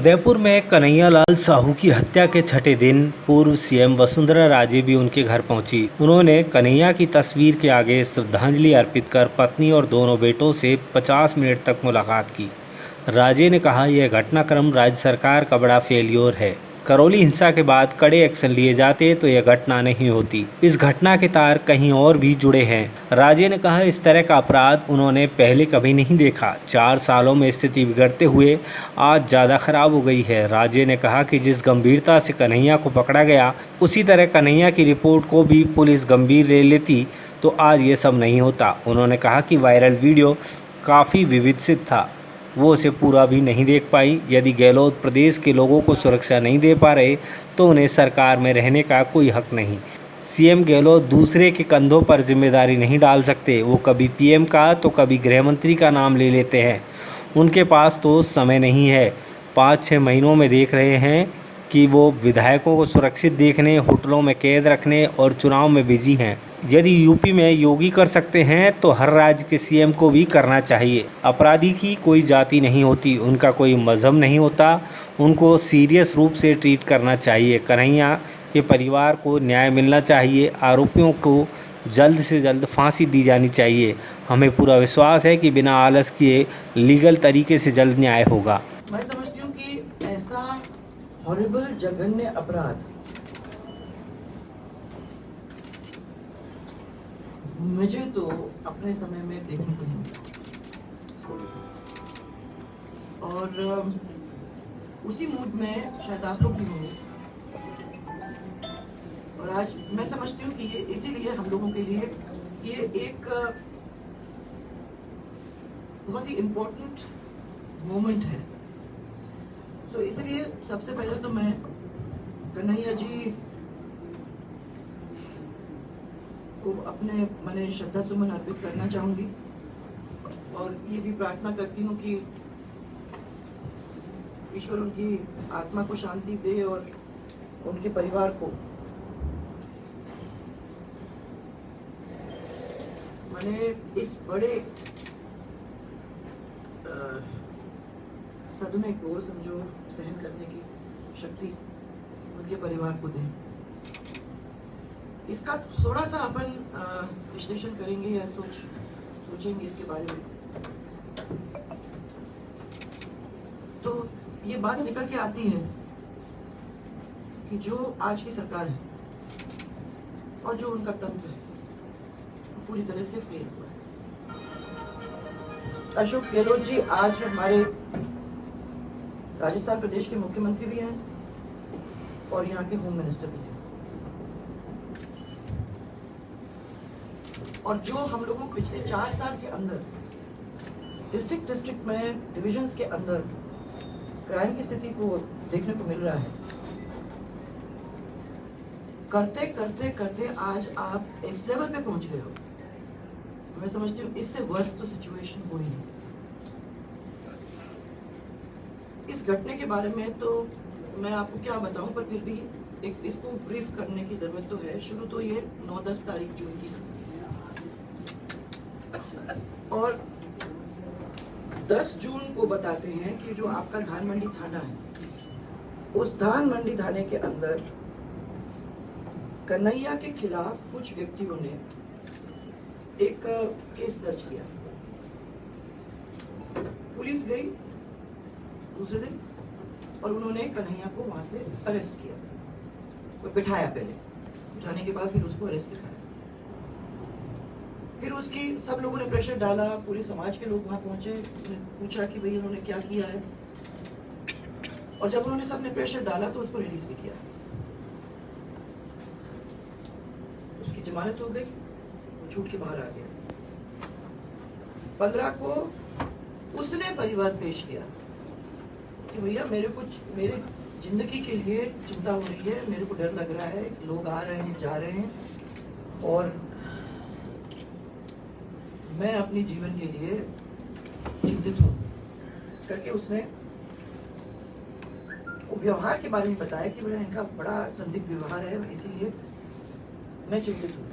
उदयपुर में कन्हैयालाल साहू की हत्या के छठे दिन पूर्व सीएम वसुंधरा राजे भी उनके घर पहुंची। उन्होंने कन्हैया की तस्वीर के आगे श्रद्धांजलि अर्पित कर पत्नी और दोनों बेटों से 50 मिनट तक मुलाकात की। राजे ने कहा, यह घटनाक्रम राज्य सरकार का बड़ा फेल्योर है। करौली हिंसा के बाद कड़े एक्शन लिए जाते तो यह घटना नहीं होती। इस घटना के तार कहीं और भी जुड़े हैं। राजे ने कहा, इस तरह का अपराध उन्होंने पहले कभी नहीं देखा। 4 सालों में स्थिति बिगड़ते हुए आज ज़्यादा खराब हो गई है। राजे ने कहा कि जिस गंभीरता से कन्हैया को पकड़ा गया, उसी तरह कन्हैया की रिपोर्ट को भी पुलिस गंभीर ले लेती तो आज ये सब नहीं होता। उन्होंने कहा कि वायरल वीडियो काफ़ी विवादित था, वो उसे पूरा भी नहीं देख पाई। यदि गहलोत प्रदेश के लोगों को सुरक्षा नहीं दे पा रहे तो उन्हें सरकार में रहने का कोई हक नहीं। सीएम गहलोत दूसरे के कंधों पर जिम्मेदारी नहीं डाल सकते। वो कभी पीएम का तो कभी गृह मंत्री का नाम ले लेते हैं। उनके पास तो समय नहीं है। 5-6 महीनों में देख रहे हैं कि वो विधायकों को सुरक्षित देखने, होटलों में कैद रखने और चुनाव में बिजी हैं। यदि यूपी में योगी कर सकते हैं तो हर राज्य के सीएम को भी करना चाहिए। अपराधी की कोई जाति नहीं होती, उनका कोई मजहब नहीं होता। उनको सीरियस रूप से ट्रीट करना चाहिए। कन्हैया के परिवार को न्याय मिलना चाहिए। आरोपियों को जल्द से जल्द फांसी दी जानी चाहिए। हमें पूरा विश्वास है कि बिना आलस किए लीगल तरीके से जल्द न्याय होगा। मैं समझती हूँ कि ऐसा हॉरिबल जघन्य अपराध मुझे तो अपने समय में देखने को नहीं मिला। और उसी मूड में शायद आप लोग भी होंगे। और आज मैं समझती हूँ कि ये इसीलिए हम लोगों के लिए ये एक बहुत ही इम्पोर्टेंट मोमेंट है। तो इसलिए सबसे पहले तो मैं कन्हैया जी को अपने मने श्रद्धा सुमन अर्पित करना चाहूंगी और ये भी प्रार्थना करती हूँ कि ईश्वर उनकी आत्मा को शांति दे और उनके परिवार को मैंने इस बड़े सदमे को समझो सहन करने की शक्ति उनके परिवार को दें। इसका थोड़ा सा अपन विश्लेषण करेंगे या सोचेंगे इसके बारे में, तो ये बात निकल के आती है कि जो आज की सरकार है और जो उनका तंत्र है वो पूरी तरह से फेल हुआ है। अशोक गहलोत जी आज हमारे राजस्थान प्रदेश के मुख्यमंत्री भी हैं और यहाँ के होम मिनिस्टर भी हैं। और जो हम लोगों को पिछले 4 साल के अंदर डिस्ट्रिक्ट में डिविजन्स के अंदर क्राइम की स्थिति को देखने को मिल रहा है, करते करते करते आज आप इस लेवल पे पहुंच गए हो। मैं समझती हूँ इससे वर्स्ट तो सिचुएशन हो ही नहीं सकती। इस घटने के बारे में तो मैं आपको क्या बताऊं, पर फिर भी एक इसको ब्रीफ करने की जरूरत तो है। शुरू तो ये 9-10 तारीख जून की और 10 जून को बताते हैं कि जो आपका धान मंडी थाना है, उस धान मंडी थाने के अंदर कन्हैया के खिलाफ कुछ व्यक्तियों ने एक केस दर्ज किया। पुलिस गई दूसरे दिन और उन्होंने कन्हैया को वहां से अरेस्ट किया, बिठाया। पहले बिठाने के बाद फिर उसको अरेस्ट दिखाया। फिर उसकी सब लोगों ने प्रेशर डाला, पूरे समाज के लोग वहां पहुंचे, पूछा कि भाई उन्होंने क्या किया है। और जब उन्होंने सबने प्रेशर डाला तो उसको रिलीज भी किया। उसकी जमानत हो गई, वो छूट के बाहर आ गया। 15 को उसने परिवार पेश किया कि भैया मेरे जिंदगी के लिए चिंता हो रही है, मेरे को डर लग रहा है, लोग आ रहे हैं जा रहे हैं और मैं अपने जीवन के लिए चिंतित हूँ करके उसने व्यवहार के बारे में बताया कि मेरा इनका बड़ा संदिग्ध व्यवहार है, इसीलिए मैं चिंतित हूँ।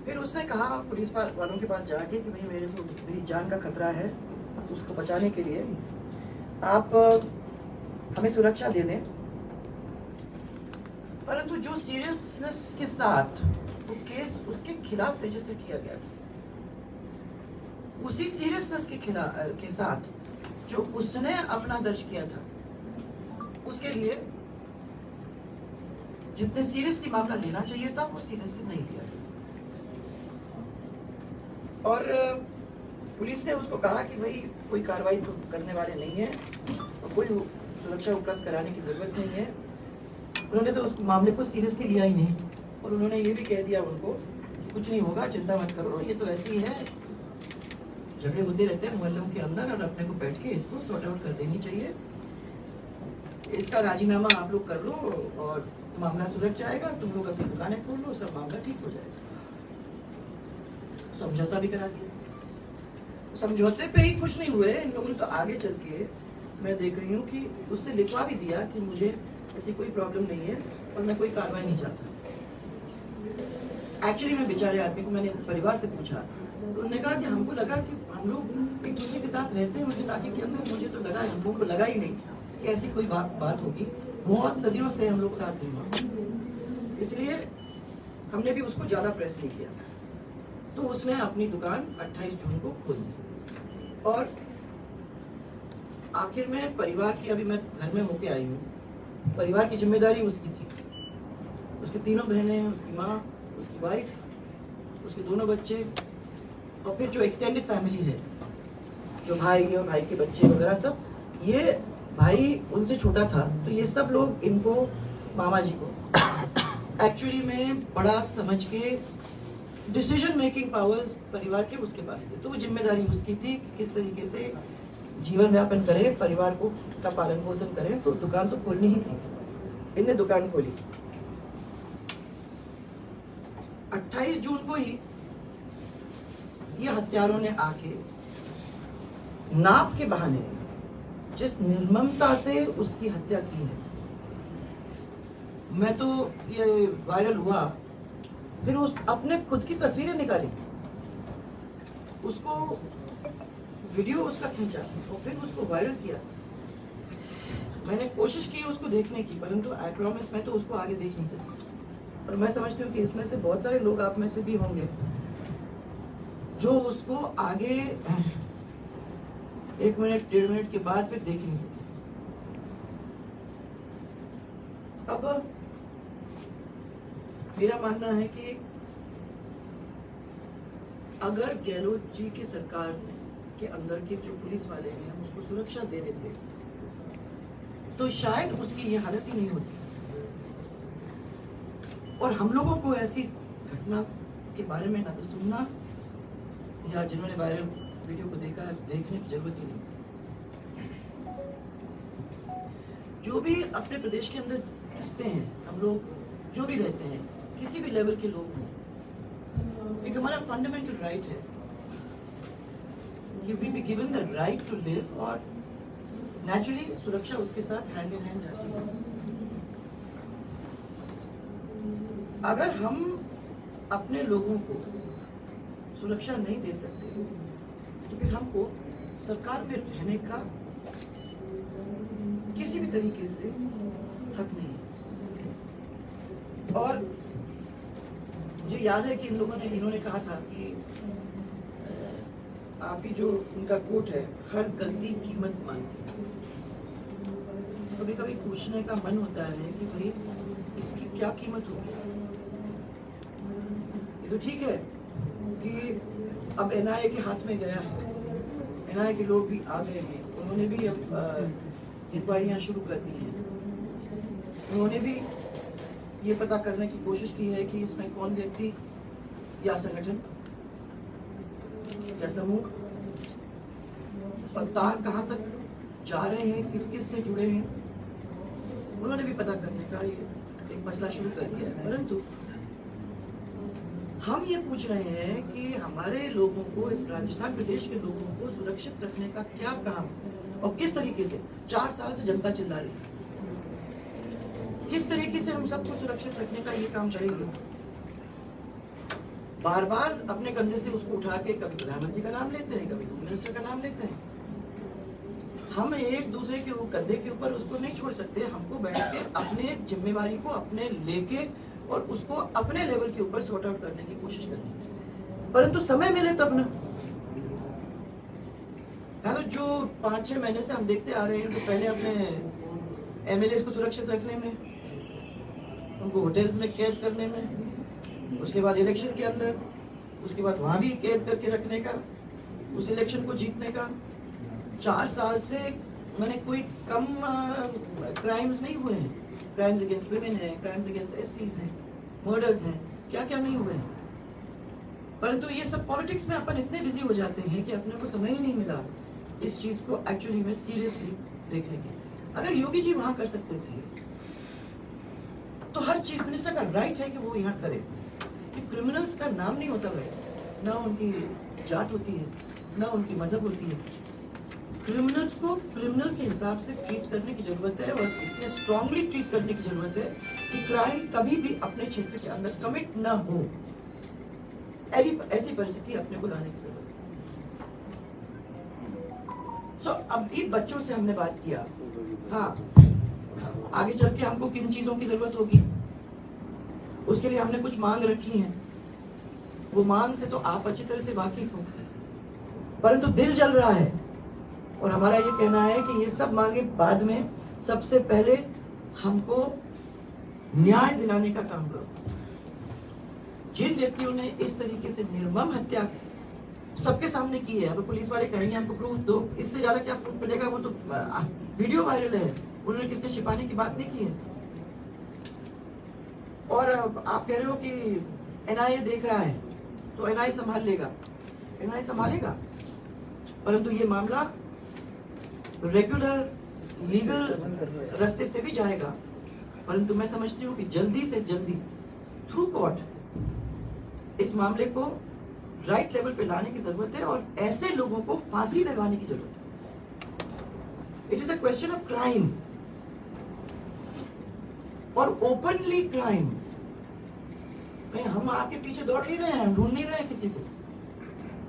फिर उसने कहा पुलिस वालों के पास जाके कि भाई मेरी जान का खतरा है, तो उसको बचाने के लिए आप हमें सुरक्षा दे दें, परंतु जो सीरियसनेस के साथ वो केस उसके खिलाफ रजिस्टर किया गया था, उसी सीरियसनेस के साथ जो उसने अपना दर्ज किया था, उसके लिए जितने सीरियसली मामला लेना चाहिए था वो सीरियसली नहीं लिया गया। और पुलिस ने उसको कहा कि भाई कोई कार्रवाई तो करने वाले नहीं है और कोई सुरक्षा उपलब्ध कराने की जरूरत नहीं है। उन्होंने तो उस मामले को सीरियसली लिया ही नहीं और उन्होंने ये भी कह दिया उनको कि कुछ नहीं होगा, चिंता मत करो, ये तो ऐसी है, झगड़े होते रहते हैं मोहल्लों के अंदर और अपने को बैठ के इसको सॉर्ट आउट कर देनी चाहिए, इसका राजीनामा आप लोग कर लो और मामला सुलझ जाएगा, तुम लोग अपनी दुकानें खोल लो, सब मामला ठीक हो जाएगा। समझौता भी करा दिया। समझौते पे ही खुश नहीं हुए इन लोगों ने, तो आगे चल के मैं देख रही हूँ कि उससे लिखवा भी दिया कि मुझे ऐसी कोई प्रॉब्लम नहीं है और मैं कोई कार्रवाई नहीं चाहता। एक्चुअली मैं बेचारे आदमी को मैंने परिवार से पूछा तो उन्होंने कहा कि हमको लगा कि हम लोग एक दूसरे के साथ रहते हैं उस इलाके के अंदर, मुझे तो लगा, हम लोगों को लगा ही नहीं कि ऐसी कोई बात होगी। बहुत सदियों से हम लोग साथ हैं, इसलिए हमने भी उसको ज़्यादा प्रेस नहीं किया। तो उसने अपनी दुकान 28 जून को खोल दी और आखिर में परिवार की, अभी मैं घर में होके आई हूँ, परिवार की जिम्मेदारी उसकी थी, उसकी तीनों बहनें, उसकी माँ, उसकी वाइफ, उसके दोनों बच्चे और फिर जो एक्सटेंडेड फैमिली है, जो भाई और भाई के बच्चे वगैरह सब, ये भाई उनसे छोटा था तो ये सब लोग इनको, मामा जी को एक्चुअली में बड़ा समझ के डिसीजन मेकिंग पावर्स परिवार के उसके पास थे, तो वो जिम्मेदारी उसकी थी कि किस तरीके से जीवन यापन करें, परिवार को का पालन पोषण करें। तो दुकान तो खोलनी ही थी, इनने दुकान खोली। 28 जून को ही ये हत्यारों ने आके नाप के बहाने जिस निर्ममता से उसकी हत्या की है, मैं तो ये वायरल हुआ, फिर उस अपने खुद की तस्वीरें निकाली, उसको वीडियो उसका खींचा और फिर उसको वायरल किया। मैंने कोशिश की उसको देखने की, परंतु आई प्रॉमिस मैं तो उसको आगे देख नहीं सकती। और मैं समझती हूँ कि इसमें से बहुत सारे लोग आप में से भी होंगे जो उसको आगे 1 मिनट 1.5 मिनट के बाद फिर देख नहीं सकते। अब मेरा मानना है कि अगर गहलोत जी की सरकार के अंदर के जो पुलिस वाले हैं उसको सुरक्षा दे देते तो शायद उसकी ये हालत ही नहीं होती और हम लोगों को ऐसी घटना के बारे में ना तो सुनना या जिन्होंने वायरल वीडियो को देखा है देखने की जरूरत ही नहीं होती। जो भी अपने प्रदेश के अंदर रहते हैं, हम लोग जो भी रहते हैं, किसी भी लेवल के लोग हों, एक हमारा फंडामेंटल राइट है कि we be given the right to live और नेचुरली सुरक्षा उसके साथ हैंड इन हैंड जाती है। अगर हम अपने लोगों को सुरक्षा नहीं दे सकते तो फिर हमको सरकार में रहने का किसी भी तरीके से हक नहीं है। और मुझे याद है कि इन्होंने कहा था कि आपकी जो उनका कोट है, हर गलती कीमत मांगती है। कभी कभी पूछने का मन होता है कि भाई इसकी क्या कीमत होगी। ये तो ठीक है कि अब एनआईए के हाथ में गया है, एनआईए के लोग भी आ गए हैं, उन्होंने भी अब इंक्वायरियां शुरू कर दी हैं, उन्होंने भी ये पता करने की कोशिश की है कि इसमें कौन व्यक्ति या संगठन या समूह और तार कहाँ तक जा रहे हैं, किस किस से जुड़े हैं, उन्होंने भी पता करने का ये एक मसला शुरू कर दिया है। परंतु हम ये पूछ रहे हैं कि हमारे लोगों को, इस राजस्थान प्रदेश के लोगों को सुरक्षित रखने का क्या काम और किस तरीके से 4 साल से जनता चिल्ला रही है, किस तरीके से हम सबको सुरक्षित रखने का ये काम करेंगे। बार बार अपने कंधे से उसको उठा के कभी प्रधानमंत्री का नाम लेते हैं, कभी होम मिनिस्टर का नाम लेते हैं। हम एक दूसरे के कंधे के ऊपर उसको नहीं छोड़ सकते। हमको बैठ के अपने जिम्मेवारी को अपने लेके और उसको अपने लेवल के ऊपर सॉर्ट आउट करने की कोशिश करनी, परंतु समय मिले तब ना। तो जो 5-6 महीने से हम देखते आ रहे हैं, तो पहले अपने एमएलए को सुरक्षित रखने में, उनको होटल्स में कैद करने में, उसके बाद इलेक्शन के अंदर, उसके बाद वहां भी कैद करके रखने का, उस इलेक्शन को जीतने का। 4 साल से मैंने कोई कम क्राइम्स नहीं हुए हैं। क्राइम्स अगेंस्ट विमेन है, क्राइम्स अगेंस्ट एससीज हैं, मर्डर्स हैं, क्या क्या नहीं हुए हैं। परंतु ये सब पॉलिटिक्स में अपन इतने बिजी हो जाते हैं कि अपने को समय ही नहीं मिला इस चीज को एक्चुअली में सीरियसली देखने की। अगर योगी जी वहां कर सकते थे, तो हर चीफ मिनिस्टर का राइट है कि वो यहाँ करे। कि क्रिमिनल्स का नाम नहीं होता है, ना उनकी जात होती है, ना उनकी मजहब होती है। क्रिमिनल्स को क्रिमिनल के हिसाब से ट्रीट करने की जरूरत है, और इतने स्ट्रांगली ट्रीट करने की जरूरत है कि क्राइम कभी भी अपने क्षेत्र के अंदर कमिट ना हो। ऐसी परिस्थिति अपने को लाने की जरूरत है। अब ये बच्चों से हमने बात किया। हाँ, आगे चल के हमको किन चीजों की जरूरत होगी, उसके लिए हमने कुछ मांग रखी है। वो मांग से तो आप अच्छी तरह से वाकिफ हो, परंतु दिल जल रहा है, और हमारा ये कहना है कि ये सब मांगे बाद में, सबसे पहले हमको न्याय दिलाने का काम करो। जिन व्यक्तियों ने इस तरीके से निर्मम हत्या सबके सामने की है, अब पुलिस वाले कहेंगे हमको प्रूफ दो, इससे ज्यादा क्या प्रूफ मिलेगा? वो तो वीडियो वायरल है, उन्होंने किसने छिपाने की बात नहीं की है। और आप कह रहे हो कि एनआईए देख रहा है, तो एनआईए संभाल लेगा, एनआईए संभालेगा, परंतु ये मामला रेगुलर लीगल रास्ते से भी जाएगा। परंतु मैं समझती हूँ कि जल्दी से जल्दी थ्रू कोर्ट इस मामले को राइट लेवल पे लाने की जरूरत है, और ऐसे लोगों को फांसी दिलवाने की जरूरत है। It is a question of crime, और ओपनली क्राइम। हम आपके पीछे दौड़ नहीं रहे हैं, हम ढूंढ नहीं रहे हैं किसी को,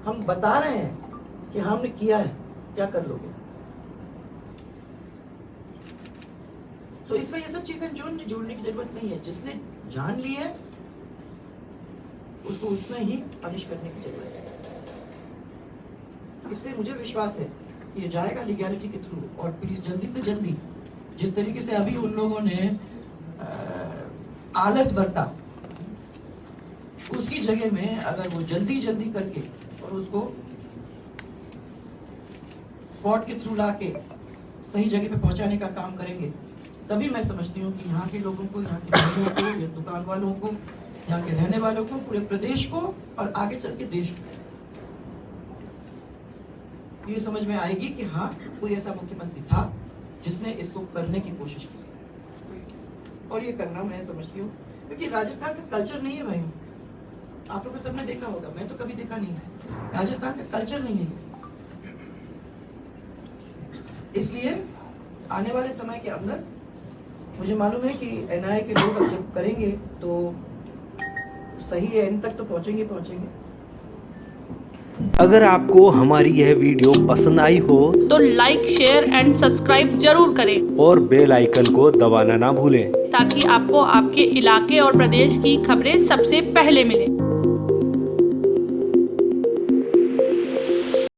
हम बता रहे हैं कि हमने किया है, क्या कर लोगे। तो इसमें ये सब चीजें जोड़ने की जरूरत नहीं है। जिसने जान ली है उसको उतना ही पनिश करने की जरूरत है। इसलिए मुझे विश्वास है कि ये जाएगा लीगैलिटी के थ्रू, और प्लीज जल्दी से जल्दी, जिस तरीके से अभी उन लोगों ने आलस बरता, उसकी जगह में अगर वो जल्दी करके और उसको कोर्ट के थ्रू लाके सही जगह पे पहुंचाने का काम करेंगे, तभी मैं समझती हूँ कि यहाँ के लोगों को, यहाँ के लोगों को, या दुकान वालों को, यहाँ के रहने वालों को, पूरे प्रदेश को, और आगे चल के देश को ये समझ में आएगी कि हाँ, कोई ऐसा मुख्यमंत्री था जिसने इसको करने की कोशिश की, और ये करना मैं समझती हूँ। क्योंकि राजस्थान का कल्चर नहीं है भाई, आप लोगों ने सबने देखा होगा, मैं तो कभी देखा नहीं है। राजस्थान का कल्चर नहीं है। इसलिए आने वाले समय के अंदर मुझे मालूम है कि एनआईए के लोग जब करेंगे तो सही एंड तक तो पहुंचेंगे। अगर आपको हमारी यह वीडियो पसंद आई हो तो लाइक, शेयर एंड सब्सक्राइब जरूर करें, और बेल आइकन को दबाना ना भूलें, ताकि आपको आपके इलाके और प्रदेश की खबरें सबसे पहले मिलें।